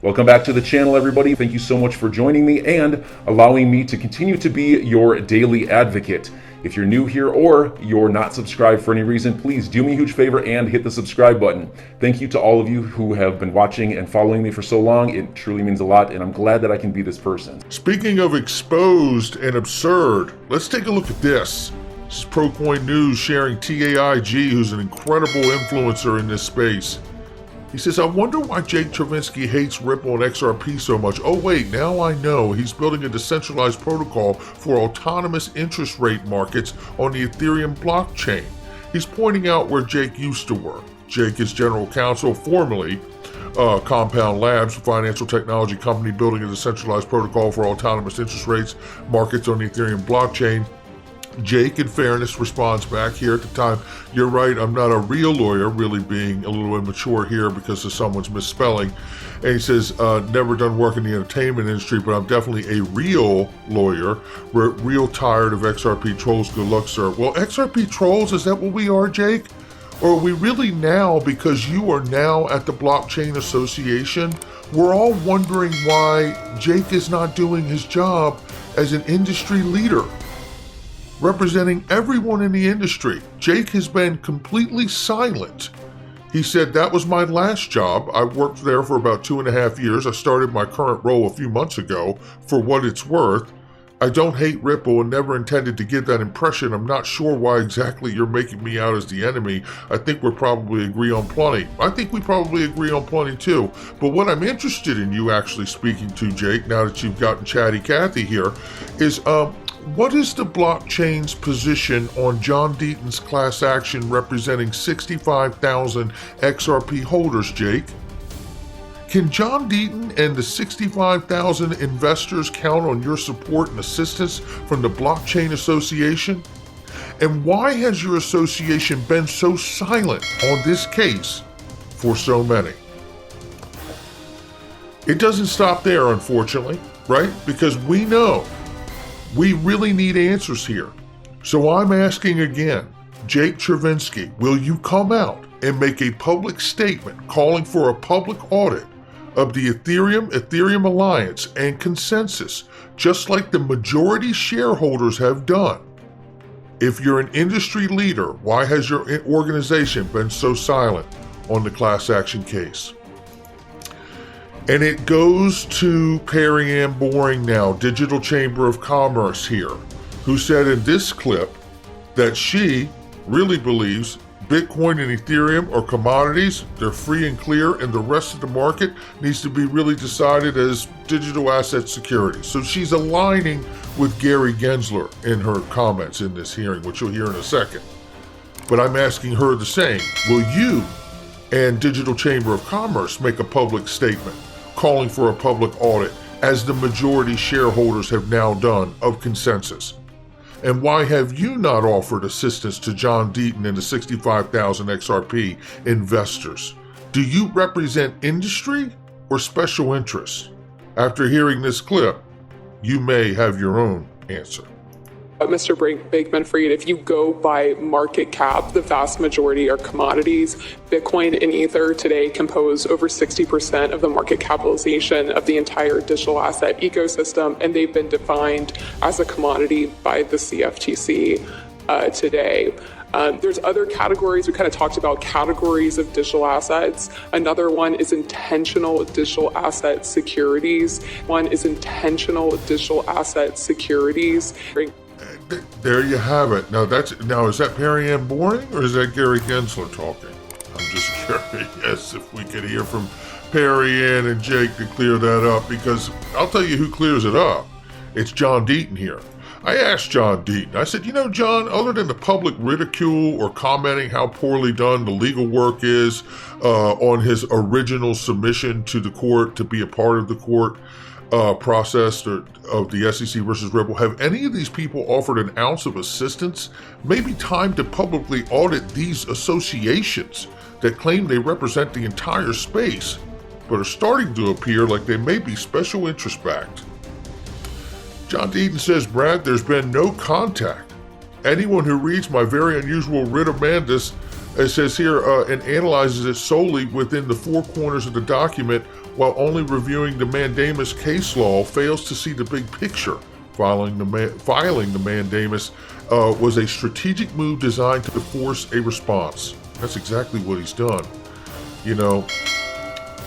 Welcome back to the channel, everybody. Thank you so much for joining me and allowing me to continue to be your daily advocate. If you're new here or you're not subscribed for any reason, please do me a huge favor and hit the subscribe button. Thank you to all of you who have been watching and following me for so long. It truly means a lot, and I'm glad that I can be this person. Speaking of exposed and absurd, let's take a look at this. This is ProCoin News sharing TAIG, who's an incredible influencer in this space. He says, I wonder why Jake Chervinsky hates Ripple and XRP so much. Oh wait, now I know. He's building a decentralized protocol for autonomous interest rate markets on the Ethereum blockchain. He's pointing out where Jake used to work. Jake is general counsel, formerly Compound Labs, a financial technology company building a decentralized protocol for autonomous interest rates markets on the Ethereum blockchain. Jake, in fairness, responds back here at the time, you're right, I'm not a real lawyer, really being a little immature here because of someone's misspelling. And he says, never done work in the entertainment industry, but I'm definitely a real lawyer. We're real tired of XRP trolls. Good luck, sir. Well, XRP trolls, is that what we are, Jake? Or are we really now, because you are now at the Blockchain Association, we're all wondering why Jake is not doing his job as an industry leader, representing everyone in the industry. Jake has been completely silent. He said, that was my last job. I worked there for about 2.5 years. I started my current role a few months ago. For what it's worth, I don't hate Ripple and never intended to give that impression. I'm not sure why exactly you're making me out as the enemy. I think we probably agree on plenty. I think we probably agree on plenty too. But what I'm interested in you actually speaking to, Jake, now that you've gotten Chatty Cathy here, is what is the blockchain's position on John Deaton's class action representing 65,000 XRP holders, Jake? Can John Deaton and the 65,000 investors count on your support and assistance from the Blockchain Association? And why has your association been so silent on this case for so many? It doesn't stop there, unfortunately, right? Because we know we really need answers here. So I'm asking again, Jake Chervinsky, will you come out and make a public statement calling for a public audit of the Ethereum Alliance and consensus, just like the majority shareholders have done? If you're an industry leader, why has your organization been so silent on the class action case? And it goes to Perry Ann Boring now, Digital Chamber of Commerce here, who said in this clip that she really believes Bitcoin and Ethereum are commodities, they're free and clear, and the rest of the market needs to be really decided as digital asset securities. So she's aligning with Gary Gensler in her comments in this hearing, which you'll hear in a second. But I'm asking her the same. Will you and Digital Chamber of Commerce make a public statement calling for a public audit, as the majority shareholders have now done, of consensus? And why have you not offered assistance to John Deaton and the 65,000 XRP investors? Do you represent industry or special interests? After hearing this clip, you may have your own answer. Mr. Bankman-Fried, if you go by market cap, the vast majority are commodities. Bitcoin and Ether today compose over 60% of the market capitalization of the entire digital asset ecosystem, and they've been defined as a commodity by the CFTC today. There's other categories. We kind of talked about categories of digital assets. Another one is intentional digital asset securities. One is intentional digital asset securities. There you have it. Now is that Perry Ann Boring or is that Gary Gensler talking? I'm just curious if we could hear from Perry Ann and Jake to clear that up, because I'll tell you who clears it up. It's John Deaton here. I asked John Deaton, I said, John, other than the public ridicule or commenting how poorly done the legal work is on his original submission to the court to be a part of the court process of the SEC versus Ripple, have any of these people offered an ounce of assistance? Maybe time to publicly audit these associations that claim they represent the entire space, but are starting to appear like they may be special interest backed. John Deaton says, Brad, there's been no contact. Anyone who reads my very unusual writ of mandus, it says here, and analyzes it solely within the four corners of the document, while only reviewing the mandamus case law, fails to see the big picture. Filing the mandamus was a strategic move designed to force a response. That's exactly what he's done. You know,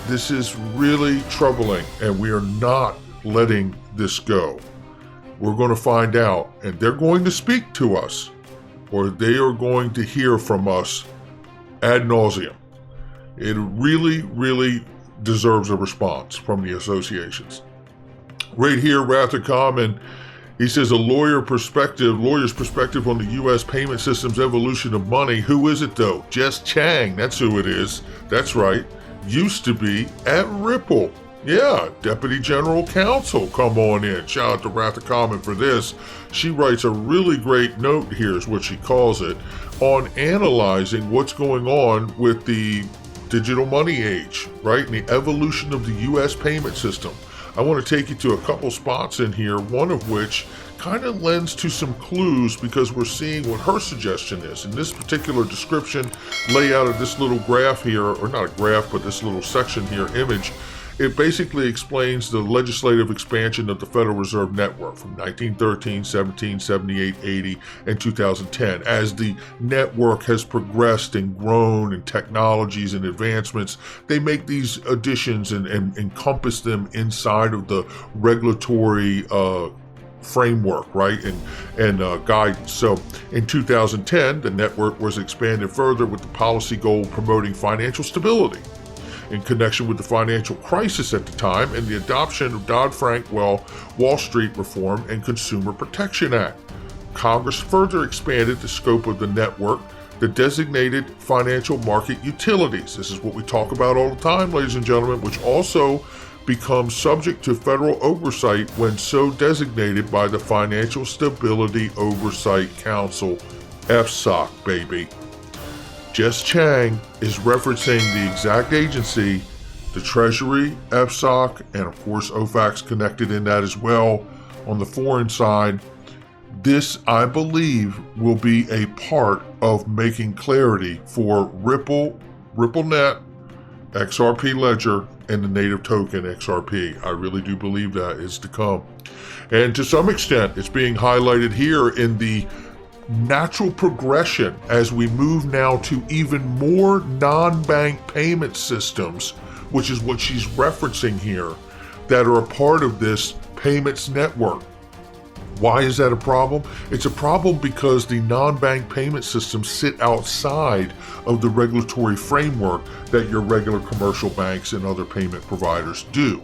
this is really troubling, and we are not letting this go. We're going to find out, and they're going to speak to us, or they are going to hear from us ad nauseum. It really, really deserves a response from the associations. Right here, Rather Common, he says a lawyer's perspective on the U.S. payment system's evolution of money. Who is it though? Jess Chang, that's who it is. That's right. Used to be at Ripple. Yeah, Deputy General Counsel, come on in. Shout out to Rather Common for this. She writes a really great note here, is what she calls it, on analyzing what's going on with the digital money age, right? And the evolution of the U.S. payment system. I want to take you to a couple spots in here, one of which kind of lends to some clues because we're seeing what her suggestion is. In this particular description, layout of this little graph here, or not a graph, but this little section here, image, it basically explains the legislative expansion of the Federal Reserve Network from 1913, 17, 78, 80, and 2010. As the network has progressed and grown in technologies and advancements, they make these additions and encompass them inside of the regulatory framework, right, and guidance. So in 2010, the network was expanded further with the policy goal promoting financial stability in connection with the financial crisis at the time and the adoption of Dodd-Frank Wall Street Reform and Consumer Protection Act. Congress further expanded the scope of the network, the designated financial market utilities. This is what we talk about all the time, ladies and gentlemen, which also becomes subject to federal oversight when so designated by the Financial Stability Oversight Council, FSOC, baby. Jess Chang is referencing the exact agency, the Treasury, FSOC, and of course OFAC's connected in that as well on the foreign side. This, I believe, will be a part of making clarity for Ripple, RippleNet, XRP Ledger, and the native token XRP. I really do believe that is to come. And to some extent, it's being highlighted here in the natural progression as we move now to even more non-bank payment systems, which is what she's referencing here, that are a part of this payments network. Why is that a problem? It's a problem because the non-bank payment systems sit outside of the regulatory framework that your regular commercial banks and other payment providers do.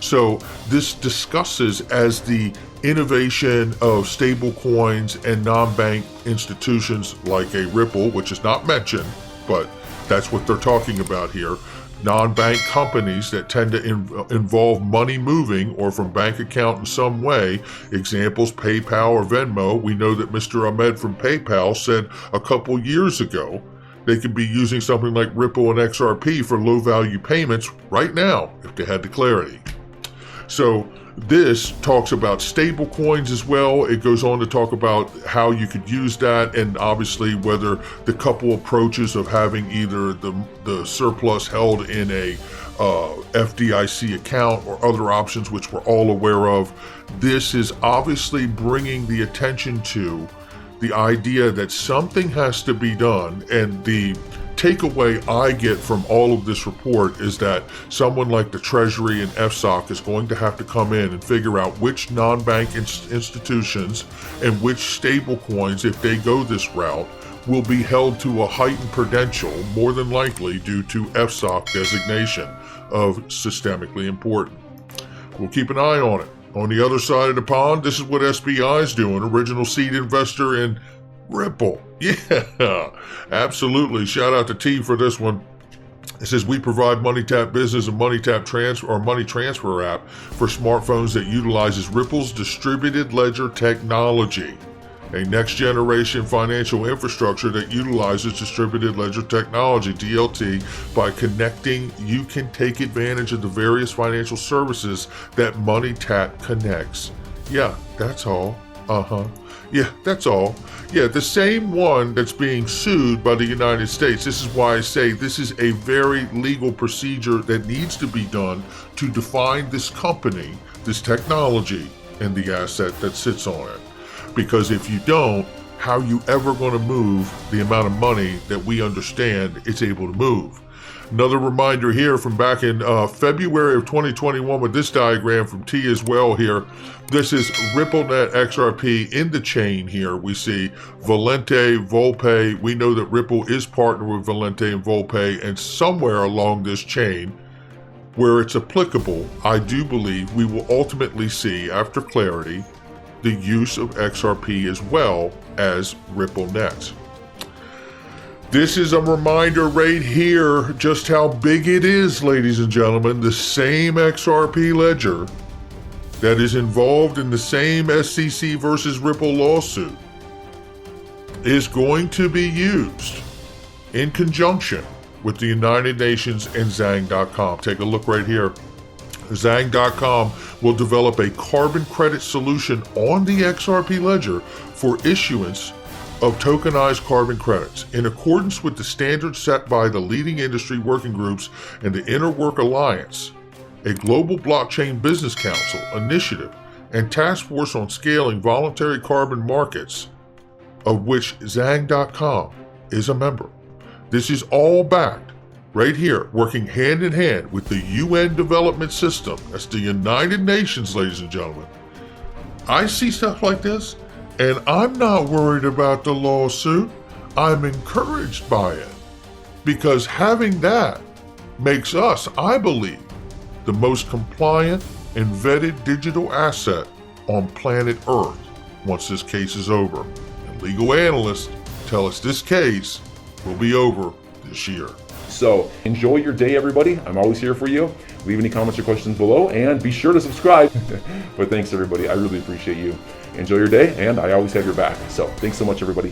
So this discusses as the innovation of stable coins and non-bank institutions like a Ripple, which is not mentioned, but that's what they're talking about here. Non-bank companies that tend to involve money moving or from bank account in some way. Examples, PayPal or Venmo. We know that Mr. Ahmed from PayPal said a couple years ago they could be using something like Ripple and XRP for low-value payments right now if they had the clarity. So this talks about stable coins as well. It goes on to talk about how you could use that, and obviously whether the couple approaches of having either the surplus held in a FDIC account or other options, which we're all aware of. This is obviously bringing the attention to the idea that something has to be done, and the takeaway I get from all of this report is that someone like the Treasury and FSOC is going to have to come in and figure out which non-bank institutions and which stable coins, if they go this route, will be held to a heightened prudential, more than likely due to FSOC designation of systemically important. We'll keep an eye on it. On the other side of the pond, this is what SBI is doing, original seed investor in Ripple. Yeah, absolutely. Shout out to T for this one. It says we provide MoneyTap Business and MoneyTap Transfer or Money Transfer app for smartphones that utilizes Ripple's distributed ledger technology, a next generation financial infrastructure that utilizes distributed ledger technology, DLT. By connecting, you can take advantage of the various financial services that MoneyTap connects. Yeah, that's all. Yeah, that's all. Yeah, the same one that's being sued by the United States. This is why I say this is a very legal procedure that needs to be done to define this company, this technology, and the asset that sits on it. Because if you don't, how are you ever going to move the amount of money that we understand it's able to move? Another reminder here from back in February of 2021 with this diagram from T as well here. This is RippleNet XRP in the chain here. We see Valente, Volpe. We know that Ripple is partnered with Valente and Volpe, and somewhere along this chain where it's applicable, I do believe we will ultimately see, after clarity, the use of XRP as well as RippleNet. This is a reminder right here just how big it is, ladies and gentlemen. The same XRP ledger that is involved in the same SEC versus Ripple lawsuit is going to be used in conjunction with the United Nations and Zang.com. Take a look right here. Zang.com will develop a carbon credit solution on the XRP ledger for issuance of tokenized carbon credits in accordance with the standards set by the leading industry working groups and the Interwork Alliance, a global blockchain business council initiative and task force on scaling voluntary carbon markets, of which Zang.com is a member. This is all backed right here, working hand in hand with the UN development system. That's the United Nations, ladies and gentlemen. I see stuff like this, and I'm not worried about the lawsuit. I'm encouraged by it, because having that makes us, I believe, the most compliant and vetted digital asset on planet Earth once this case is over. And legal analysts tell us this case will be over this year. So enjoy your day, everybody. I'm always here for you. Leave any comments or questions below, and be sure to subscribe. But thanks, everybody. I really appreciate you. Enjoy your day, and I always have your back. So thanks so much, everybody.